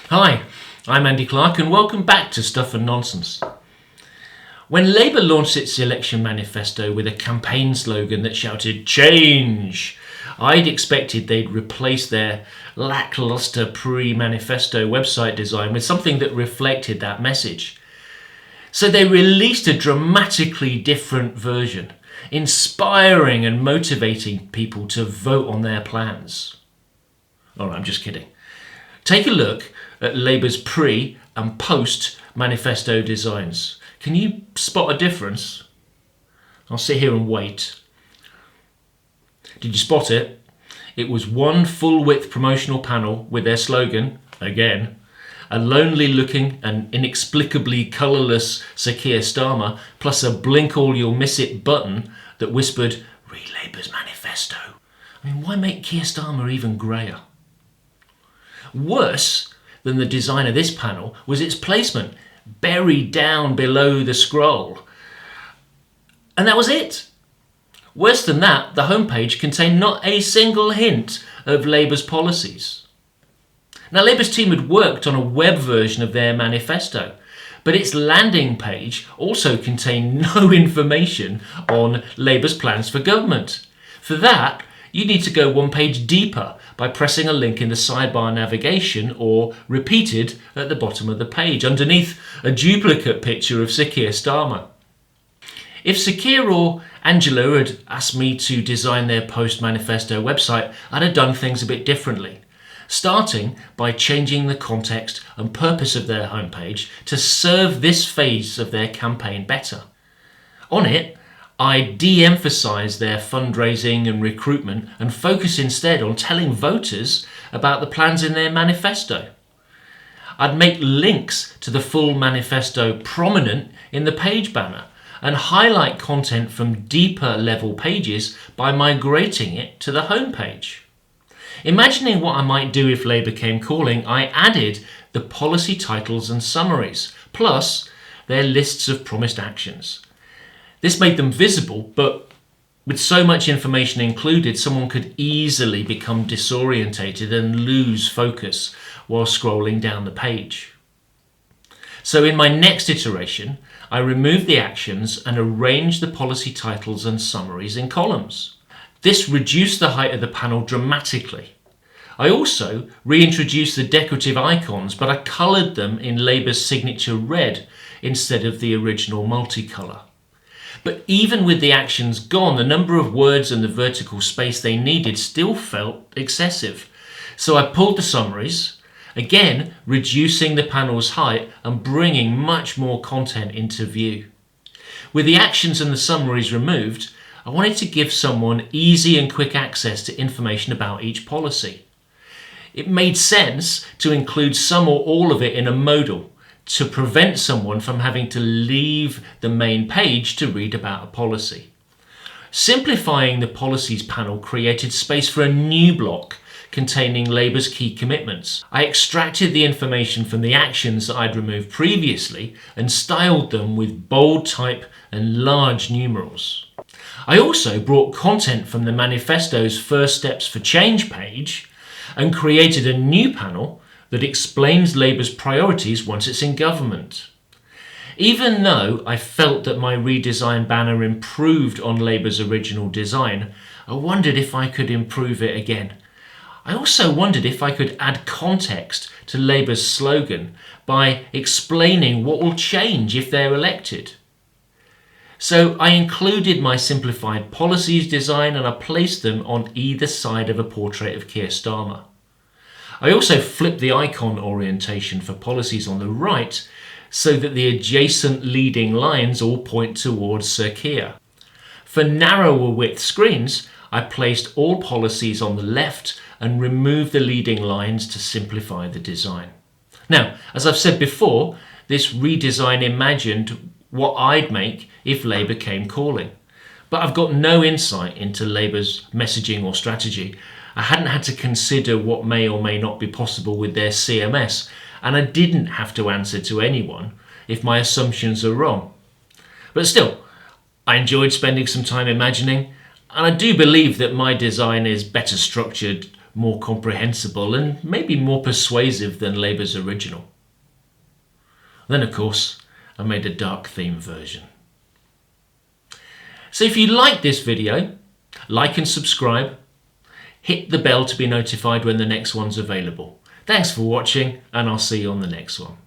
Hi, I'm Andy Clark and welcome back to Stuff and Nonsense. When Labour launched its election manifesto with a campaign slogan that shouted "Change," I'd expected they'd replace their lacklustre pre-manifesto website design with something that reflected that message. So they released a dramatically different version, inspiring and motivating people to vote on their plans. Oh, I'm just kidding. Take a look at Labour's pre- and post-manifesto designs. Can you spot a difference? I'll sit here and wait. Did you spot it? It was one full-width promotional panel with their slogan, again, a lonely-looking and inexplicably colourless Sir Keir Starmer, plus a blink-all-you'll-miss-it button that whispered, "Read Labour's manifesto." I mean, why make Keir Starmer even greyer? Worse than the design of this panel was its placement, buried down below the scroll. And that was it. Worse than that, the homepage contained not a single hint of Labour's policies. Now, Labour's team had worked on a web version of their manifesto, but its landing page also contained no information on Labour's plans for government. For that, you need to go one page deeper by pressing a link in the sidebar navigation or repeated at the bottom of the page underneath a duplicate picture of Sir Keir Starmer. If Sir Keir or Angela had asked me to design their post-manifesto website, I'd have done things a bit differently, starting by changing the context and purpose of their homepage to serve this phase of their campaign better. On it, I de-emphasise their fundraising and recruitment and focus instead on telling voters about the plans in their manifesto. I'd make links to the full manifesto prominent in the page banner and highlight content from deeper level pages by migrating it to the homepage. Imagining what I might do if Labour came calling, I added the policy titles and summaries, plus their lists of promised actions. This made them visible, but with so much information included, someone could easily become disorientated and lose focus while scrolling down the page. So in my next iteration, I removed the actions and arranged the policy titles and summaries in columns. This reduced the height of the panel dramatically. I also reintroduced the decorative icons, but I coloured them in Labour's signature red instead of the original multicolour. But even with the actions gone, the number of words and the vertical space they needed still felt excessive. So I pulled the summaries, again reducing the panel's height and bringing much more content into view. With the actions and the summaries removed, I wanted to give someone easy and quick access to information about each policy. It made sense to include some or all of it in a modal, to prevent someone from having to leave the main page to read about a policy. Simplifying the policies panel created space for a new block containing Labour's key commitments. I extracted the information from the actions that I'd removed previously and styled them with bold type and large numerals. I also brought content from the manifesto's First Steps for Change page and created a new panel that explains Labour's priorities once it's in government. Even though I felt that my redesigned banner improved on Labour's original design, I wondered if I could improve it again. I also wondered if I could add context to Labour's slogan by explaining what will change if they're elected. So I included my simplified policies design and I placed them on either side of a portrait of Keir Starmer. I also flipped the icon orientation for policies on the right so that the adjacent leading lines all point towards Sir Keir. For narrower width screens, I placed all policies on the left and removed the leading lines to simplify the design. Now, as I've said before, this redesign imagined what I'd make if Labour came calling. But I've got no insight into Labour's messaging or strategy. I hadn't had to consider what may or may not be possible with their CMS, and I didn't have to answer to anyone if my assumptions are wrong. But still, I enjoyed spending some time imagining, and I do believe that my design is better structured, more comprehensible and maybe more persuasive than Labour's original. Then, of course, I made a dark theme version. So if you like this video, like and subscribe. Hit the bell to be notified when the next one's available. Thanks for watching, and I'll see you on the next one.